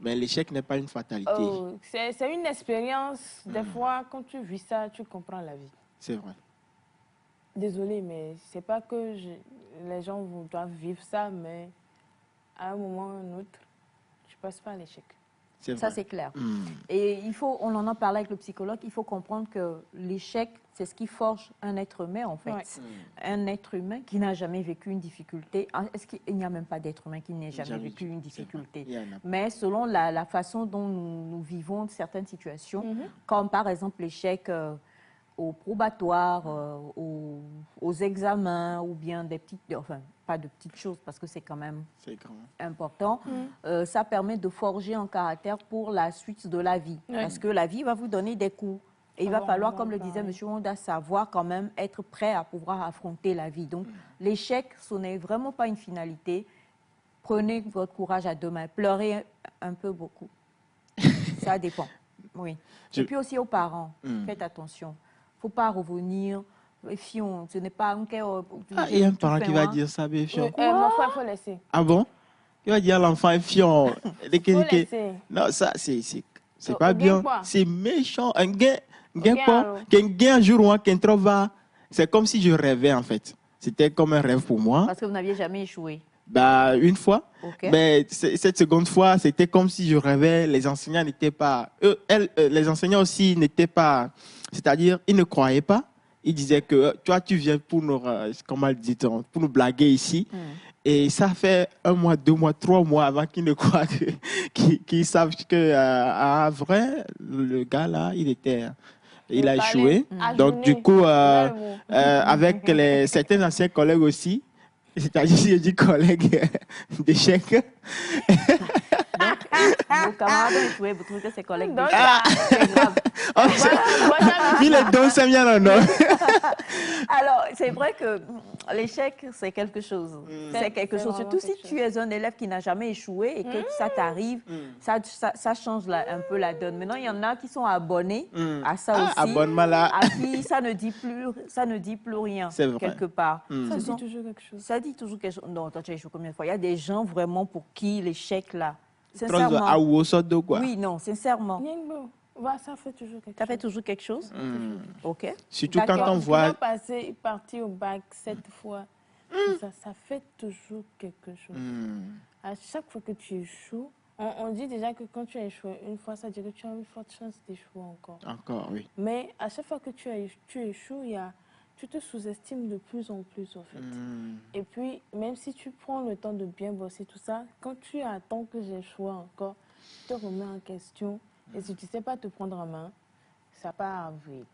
Mais l'échec n'est pas une fatalité. Oh, c'est une expérience. Des fois, quand tu vis ça, tu comprends la vie. C'est vrai. Désolée, mais c'est pas que les gens doivent vivre ça, mais à un moment ou un autre, tu passes par l'échec. Ça, c'est clair. Et on en a parlé avec le psychologue, il faut comprendre que l'échec, c'est ce qui forge un être humain, en fait. Ouais. Un être humain qui n'a jamais vécu une difficulté. Est-ce qu'il n'y a même pas d'être humain qui n'ait jamais vécu une difficulté? Mais selon la façon dont nous vivons certaines situations, comme par exemple l'échec au probatoire, aux examens, ou bien des petites... Enfin, pas de petites choses, parce que c'est quand même important. Ça permet de forger un caractère pour la suite de la vie. Parce que la vie va vous donner des coups. Et il va falloir, comme le disait M. Honda, savoir quand même être prêt à pouvoir affronter la vie. Donc, l'échec, ce n'est vraiment pas une finalité. Prenez votre courage à deux mains. Pleurez un peu beaucoup. Ça dépend. Oui. Et puis aussi aux parents, faites attention. Il ne faut pas revenir... Fion, ce n'est pas un cas. Il y a un parent qui va dire ça, mais Fion. Mon frère, il faut laisser. Ah bon? Il va dire à l'enfant, Fion. Il faut laisser. Non, ça, c'est pas bien. C'est méchant. Un gain un jour ou un trova. C'est comme si je rêvais, en fait. C'était comme un rêve pour moi. Parce que vous n'aviez jamais échoué? Bah, une fois. Okay. Mais cette seconde fois, c'était comme si je rêvais. Les enseignants n'étaient pas... les enseignants aussi n'étaient pas... C'est-à-dire, ils ne croyaient pas. Il disait que toi, tu viens pour nous, comment dit-on, pour nous blaguer ici. Et ça fait 1 mois, 2 mois, 3 mois avant qu'ils ne croient qu'ils savent que, vrai, le gars là, il a échoué. Donc, du coup, avec certains anciens collègues aussi, c'est-à-dire, je dis collègues d'échec. Vos camarades ont échoué, vous trouvez que c'est collègues d'échec? C'est grave. Il est donc, c'est bien, non? Alors, c'est vrai que l'échec, c'est quelque chose. C'est quelque chose. Surtout si tu es un élève qui n'a jamais échoué et que ça t'arrive, ça change un peu la donne. Maintenant, il y en a qui sont abonnés à ça aussi. Abonnement là. À qui ça ne dit plus rien, quelque part. Ça dit toujours quelque chose. Ça dit toujours quelque chose. Non, toi, tu as échoué combien de fois? Il y a des gens vraiment pour qui l'échec, là, sincèrement. Oui, non, sincèrement. Ça fait toujours quelque chose. Ça fait toujours quelque chose? OK. Surtout quand on voit... partir au bac 7 fois, ça fait toujours quelque chose. À chaque fois que tu échoues, on dit déjà que quand tu as échoué une fois, ça dit que tu as une forte chance d'échouer encore. Encore, oui. Mais à chaque fois que tu échoues, tu te sous-estimes de plus en plus, en fait. Et puis, même si tu prends le temps de bien bosser tout ça, quand tu attends que j'échoue encore, tu te remets en question. Et si tu ne sais pas te prendre en main, ça part à vrille.